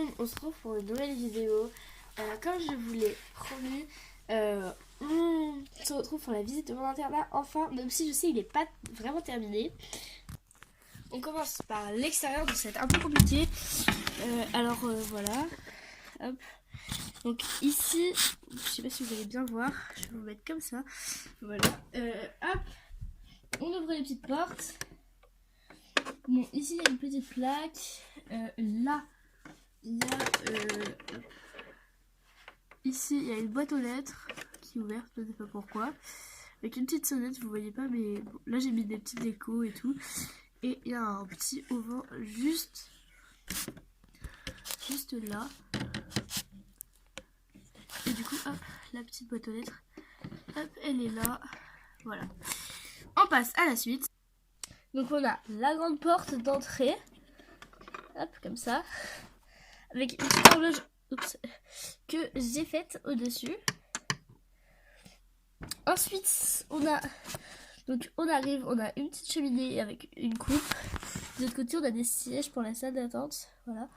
monde, on se retrouve pour une nouvelle vidéo. Comme je vous l'ai promis, on se retrouve pour la visite de mon internat. Enfin, même si je sais il n'est pas vraiment terminé. On commence par l'extérieur, donc ça va être un peu compliqué. Voilà. Hop. Donc ici, je sais pas si vous allez bien voir, je vais vous mettre comme ça. Voilà. Hop. On ouvre les petites portes. Bon, ici il y a une petite plaque. Là, il y a ici il y a une boîte aux lettres qui est ouverte, je ne sais pas pourquoi, avec une petite sonnette, vous voyez pas, mais bon, là j'ai mis des petites décos et tout. Et il y a un petit auvent juste là. Et du coup, hop, la petite boîte aux lettres, hop, elle est là. Voilà. On passe à la suite. Donc on a la grande porte d'entrée, hop, comme ça, avec une petite horloge que j'ai faite au-dessus. Ensuite, on arrive, on a une petite cheminée avec une coupe. De l'autre côté, on a des sièges pour la salle d'attente. Voilà.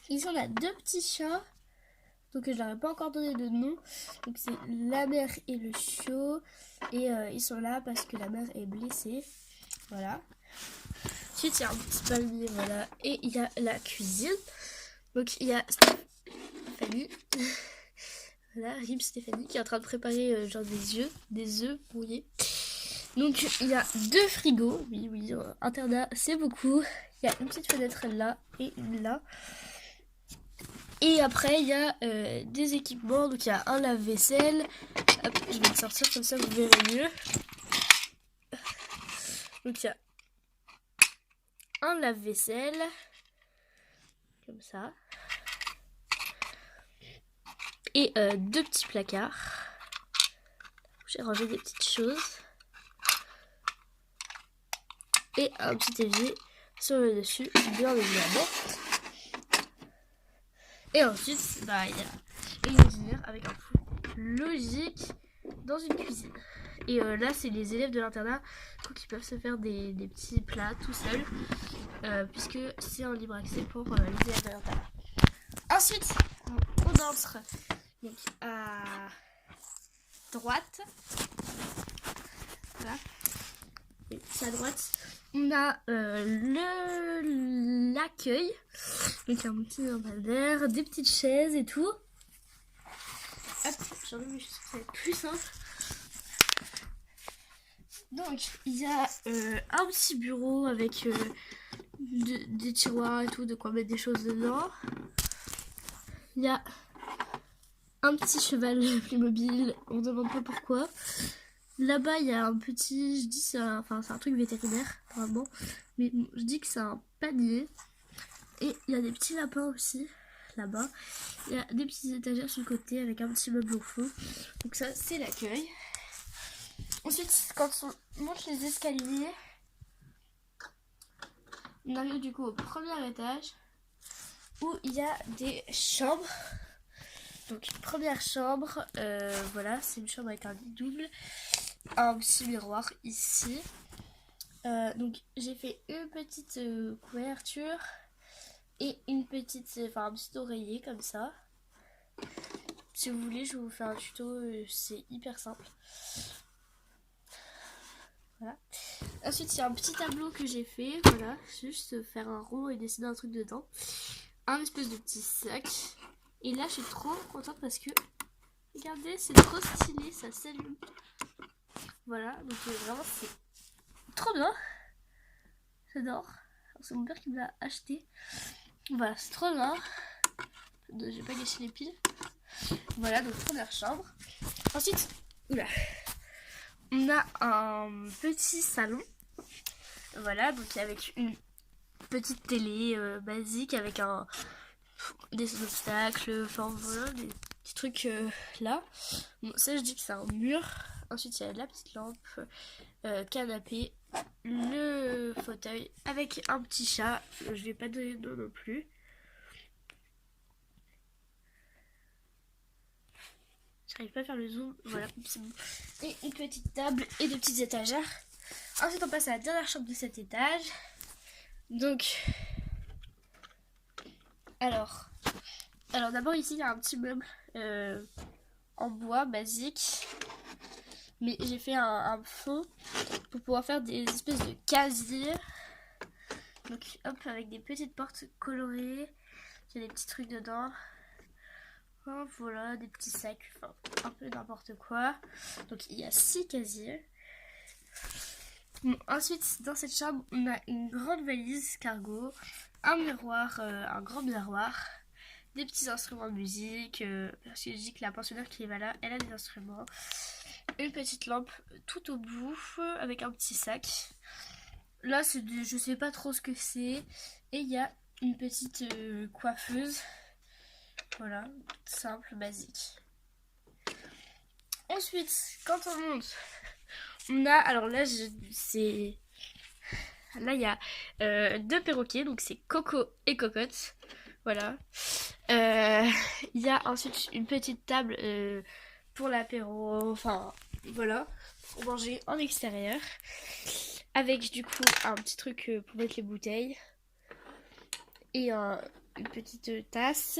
Ici, on a deux petits chats. Donc, je leur ai pas encore donné de nom. Donc, c'est la mère et le chiot. Et ils sont là parce que la mère est blessée. Voilà. Ensuite, il y a un petit palmier. Voilà. Et il y a la cuisine. Donc, il y a Stéphanie. Voilà, Rip Stéphanie qui est en train de préparer genre des œufs brouillés. Donc il y a deux frigos, oui, internat c'est beaucoup. Il y a une petite fenêtre là et une là. Et après il y a des équipements, donc il y a un lave-vaisselle. Hop, je vais le sortir comme ça vous verrez mieux. Donc il y a un lave-vaisselle, comme ça. Et deux petits placards. J'ai rangé des petites choses. Et un petit évier sur le dessus, bien évidemment. Et ensuite, il y a une cuisinière avec un four logique dans une cuisine. Et là, c'est les élèves de l'internat qui peuvent se faire des petits plats tout seuls, puisque c'est un libre accès pour les élèves de l'internat. Ensuite, on entre donc à droite. Voilà. Oui, c'est à droite. On a l'accueil. Donc un petit lampadaire, des petites chaises et tout. Hop, j'enlève mes choses, ça va être plus simple. Donc il y a un petit bureau avec des tiroirs et tout, de quoi mettre des choses dedans. Il y a un petit cheval Playmobil, on ne demande pas pourquoi. Là-bas, il y a un petit, je dis c'est un truc vétérinaire, apparemment, mais je dis que c'est un panier. Et il y a des petits lapins aussi, là-bas. Il y a des petites étagères sur le côté avec un petit meuble au fond. Donc ça, c'est l'accueil. Ensuite, quand on monte les escaliers, on arrive du coup au premier étage, où il y a des chambres. Donc, première chambre, voilà, c'est une chambre avec un lit double. Un petit miroir ici. Donc j'ai fait une petite couverture et un petit oreiller comme ça. Si vous voulez, je vais vous faire un tuto, c'est hyper simple. Voilà. Ensuite, il y a un petit tableau que j'ai fait. Voilà, juste faire un rond et dessiner un truc dedans. Un espèce de petit sac. Et là, je suis trop contente parce que regardez, c'est trop stylé, ça s'allume. Voilà, donc vraiment c'est trop bien. J'adore. C'est mon père qui me l'a acheté. Voilà, c'est trop bien. J'ai pas gâché les piles. Voilà, donc première chambre. Ensuite, oula, on a un petit salon. Voilà, donc avec une petite télé basique avec des obstacles, enfin voilà, des petits trucs là. Bon, ça je dis que c'est un mur. Ensuite, il y a la petite lampe, canapé, le fauteuil avec un petit chat. Je vais pas donner de nom non plus. J'arrive pas à faire le zoom. Voilà, c'est bon. Et une petite table et deux petites étagères. Ensuite, on passe à la dernière chambre de cet étage. Donc, Alors, d'abord ici il y a un petit meuble en bois basique. Mais j'ai fait un fond pour pouvoir faire des espèces de casiers. Donc hop, avec des petites portes colorées. Il y a des petits trucs dedans. Oh, voilà, des petits sacs, enfin un peu n'importe quoi. Donc il y a 6 casiers. Bon, ensuite, dans cette chambre, on a une grande valise cargo, un miroir, un grand miroir, des petits instruments de musique, parce que je dis que la pensionnaire qui est là, elle a des instruments, une petite lampe tout au bout, avec un petit sac. Là, je sais pas trop ce que c'est, et il y a une petite coiffeuse, voilà, simple, basique. Ensuite, quand on monte, on a, alors là, c'est... Là, il y a 2 perroquets, donc c'est Coco et Cocotte. Voilà. Il y a ensuite une petite table pour l'apéro. Enfin, voilà. Pour manger en extérieur. Avec du coup un petit truc pour mettre les bouteilles. Et une petite tasse.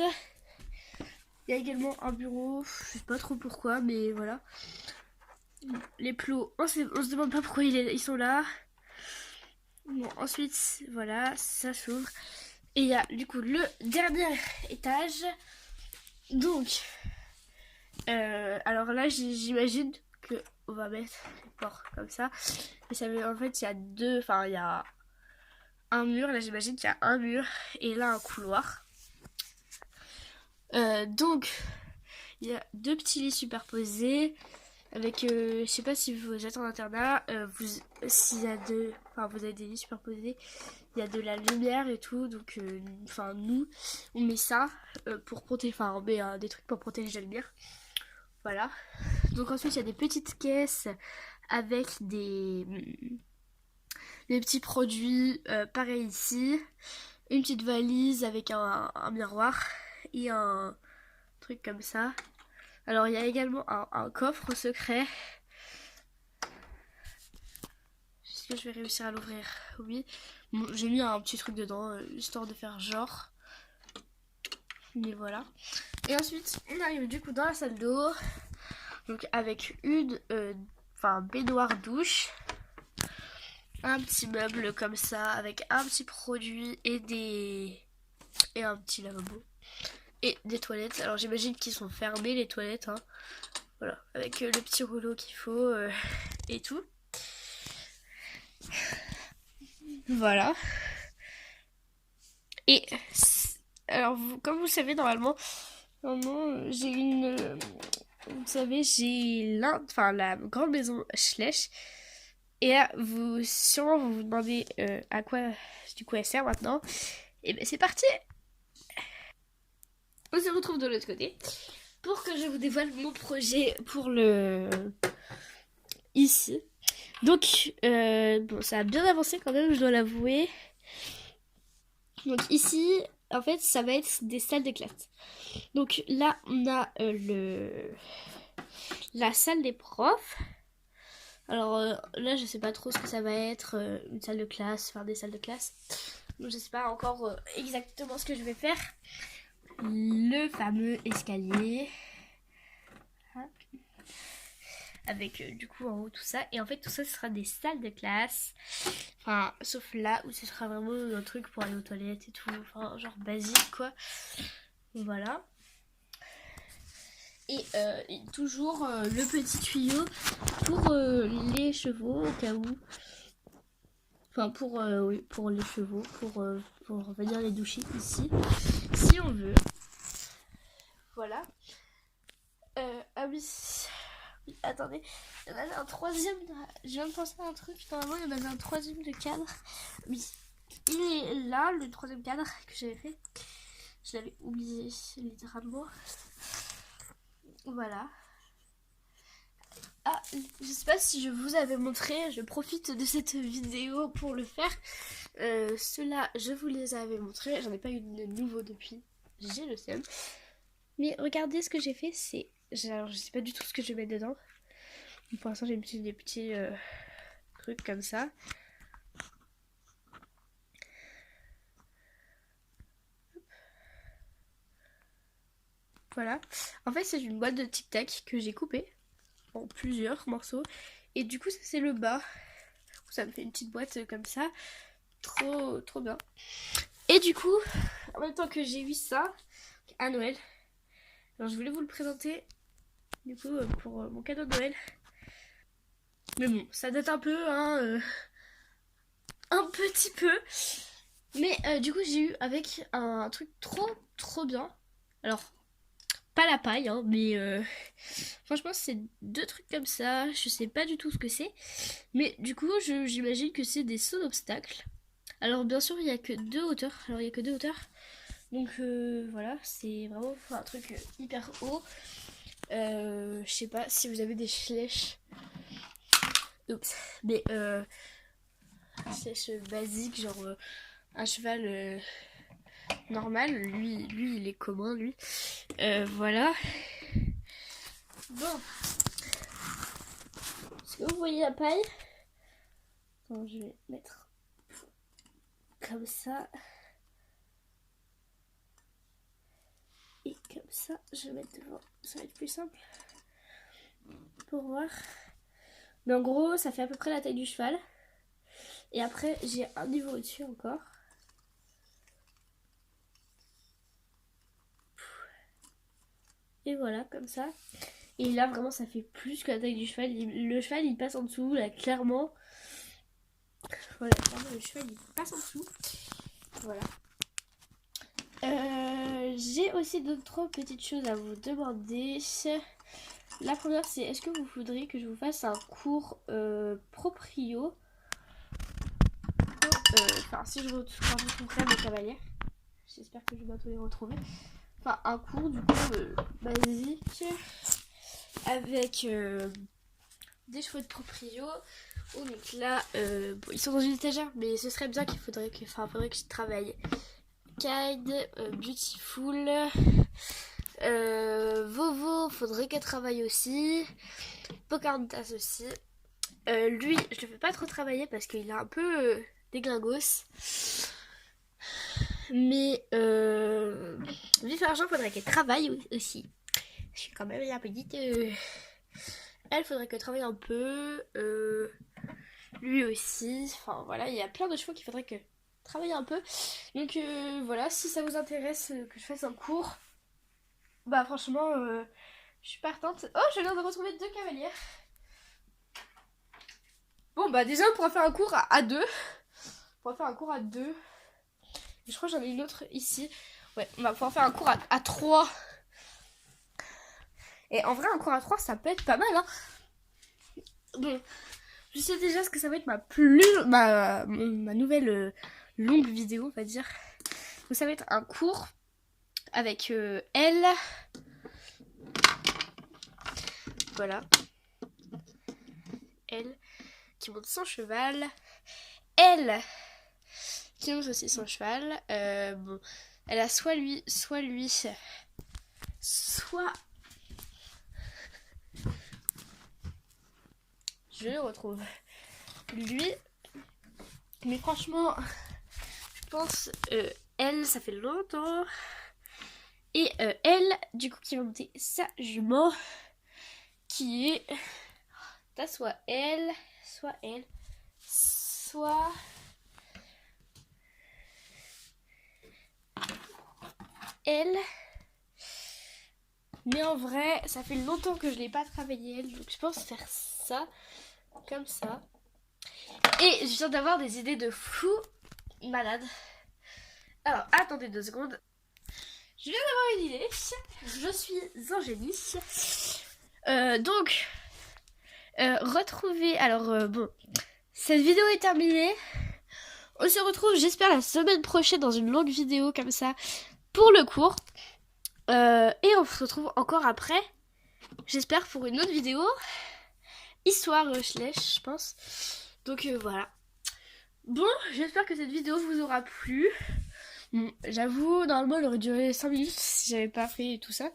Il y a également un bureau. Je sais pas trop pourquoi, mais voilà. Les plots, on se demande pas pourquoi ils sont là. Bon, ensuite, voilà, ça s'ouvre. Et il y a du coup le dernier étage. Donc, alors là, j'imagine que on va mettre les portes comme ça. Mais ça veut, en fait, il y a deux, enfin, il y a un mur. Là, j'imagine qu'il y a un mur et là, un couloir. Donc, il y a 2 petits lits superposés. Avec, je sais pas si vous êtes en internat, s'il y a vous avez des lits superposés, il y a de la lumière et tout, donc, enfin, nous, on met ça pour protéger, enfin, on met des trucs pour protéger la lumière. Voilà. Donc ensuite, il y a des petites caisses avec des petits produits, pareil ici. Une petite valise avec un miroir et un truc comme ça. Alors, il y a également un coffre secret. Est-ce que je vais réussir à l'ouvrir? Oui. Bon, j'ai mis un petit truc dedans, histoire de faire genre. Mais voilà. Et ensuite, on arrive du coup dans la salle d'eau. Donc, avec une baignoire douche. Un petit meuble comme ça, avec un petit produit et un petit lavabo. Et des toilettes. Alors, j'imagine qu'ils sont fermés, les toilettes. Hein. Voilà. Avec le petit rouleau qu'il faut et tout. Voilà. Et alors, comme vous le savez, normalement, j'ai une. Vous savez, j'ai la grande maison Schlech. Et là, sûrement, vous demandez à quoi, du coup, elle sert maintenant. Et ben, c'est parti! On se retrouve de l'autre côté pour que je vous dévoile mon projet pour le. Ici. Donc, bon, ça a bien avancé quand même, je dois l'avouer. Donc ici, en fait, ça va être des salles de classe. Donc là, on a la salle des profs. Alors là, je sais pas trop ce que ça va être, une salle de classe, faire des salles de classe. Donc je sais pas encore exactement ce que je vais faire. Le fameux escalier. Avec du coup en haut tout ça. Et en fait, tout ça, ce sera des salles de classe. Enfin, sauf là où ce sera vraiment un truc pour aller aux toilettes et tout. Enfin, genre basique quoi. Voilà. Et toujours le petit tuyau pour les chevaux au cas où. Enfin oui, pour les chevaux, pour venir les doucher ici, si on veut. Voilà. Ah oui, attendez, il y en avait un troisième, je viens de penser à un truc, normalement il y en avait un troisième de cadre. Oui, il est là, le troisième cadre que j'avais fait. Je l'avais oublié, littéralement. Voilà. Ah, je sais pas si je vous avais montré, je profite de cette vidéo pour le faire. Ceux-là, je vous les avais montrés, j'en ai pas eu de nouveau depuis, j'ai le seum. Mais regardez ce que j'ai fait, alors je sais pas du tout ce que je vais mettre dedans. Pour l'instant j'ai mis des petits trucs comme ça. Voilà. En fait, c'est une boîte de Tic Tac que j'ai coupée en plusieurs morceaux. Et du coup, ça c'est le bas. Ça me fait une petite boîte comme ça. Trop bien. Et du coup, en même temps que j'ai eu ça à Noël, alors je voulais vous le présenter du coup pour mon cadeau de Noël. Mais bon, ça date un peu, hein, un petit peu. Mais du coup, j'ai eu avec un truc trop bien. Alors, pas la paille, hein, mais franchement, c'est 2 trucs comme ça. Je sais pas du tout ce que c'est. Mais du coup, j'imagine que c'est des sauts d'obstacles. Alors, bien sûr, il n'y a que 2 hauteurs. Alors, il n'y a que 2 hauteurs. Donc, voilà, c'est vraiment un truc hyper haut. Je sais pas si vous avez des flèches. Oups. Mais, flèches basiques, genre un cheval normal. Lui, il est commun, lui. Voilà. Bon. Est-ce que vous voyez la paille? Attends, je vais mettre comme ça. Et comme ça, je vais mettre devant. Ça va être plus simple pour voir. Mais en gros, ça fait à peu près la taille du cheval. Et après, j'ai un niveau au-dessus encore. Et voilà, comme ça. Et là, vraiment, ça fait plus que la taille du cheval. Le cheval, il passe en dessous, là, clairement. Voilà, clairement, le cheval, il passe en dessous. Voilà. J'ai aussi d'autres petites choses à vous demander. La première, c'est est-ce que vous voudriez que je vous fasse un cours proprio? Enfin, si je retrouverai mes cavaliers. J'espère que je vais bientôt les retrouver. Enfin, un cours du coup basique avec des chevaux de proprio. Oh, donc là, bon, ils sont dans une étagère, mais ce serait bien faudrait que je travaille. Kide, Beautiful, Vovo, faudrait qu'elle travaille aussi. Pocahontas aussi. Lui, je le fais pas trop travailler parce qu'il est un peu déglingos. Mais Vif Argent, faudrait qu'elle travaille aussi. Je suis quand même la petite. Elle, faudrait qu'elle travaille un peu. Lui aussi. Enfin voilà, il y a plein de chevaux qu'il faudrait que travaille un peu. Donc voilà, si ça vous intéresse que je fasse un cours, bah franchement, je suis partante. Oh, je viens de retrouver 2 cavalières. Bon bah déjà on pourra faire un cours à 2. On pourra faire un cours à 2. Et je crois que j'en ai une autre ici. Ouais, on va pouvoir faire un cours à 3. Et en vrai, un cours à 3, ça peut être pas mal, hein. Bon, je sais déjà ce que ça va être ma nouvelle longue vidéo, on va dire. Donc ça va être un cours avec elle. Voilà. Elle qui monte son cheval. Elle qui monte aussi son cheval. Bon, elle a soit lui, soit... Je le retrouve. Lui. Mais franchement, je pense... elle, ça fait longtemps. Et elle, du coup, qui va monter sa jument. Qui est... T'as soit elle, soit... elle. Mais en vrai, ça fait longtemps que je l'ai pas travaillé elle. Donc je pense faire ça. Comme ça. Et je viens d'avoir des idées de fou malade. Alors, attendez 2 secondes. Je viens d'avoir une idée. Je suis un génie. Donc, retrouvez... Alors, bon, cette vidéo est terminée. On se retrouve, j'espère, la semaine prochaine dans une longue vidéo comme ça pour le cours. Et on se retrouve encore après, j'espère, pour une autre vidéo. Histoire Schleich, je pense. Donc voilà. Bon, j'espère que cette vidéo vous aura plu. Bon, j'avoue, normalement, elle aurait duré 5 minutes si j'avais pas fait tout ça.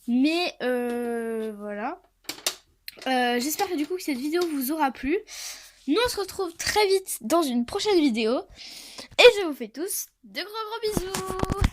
Mais voilà. J'espère que du coup que cette vidéo vous aura plu. Nous on se retrouve très vite dans une prochaine vidéo. Et je vous fais tous de gros bisous.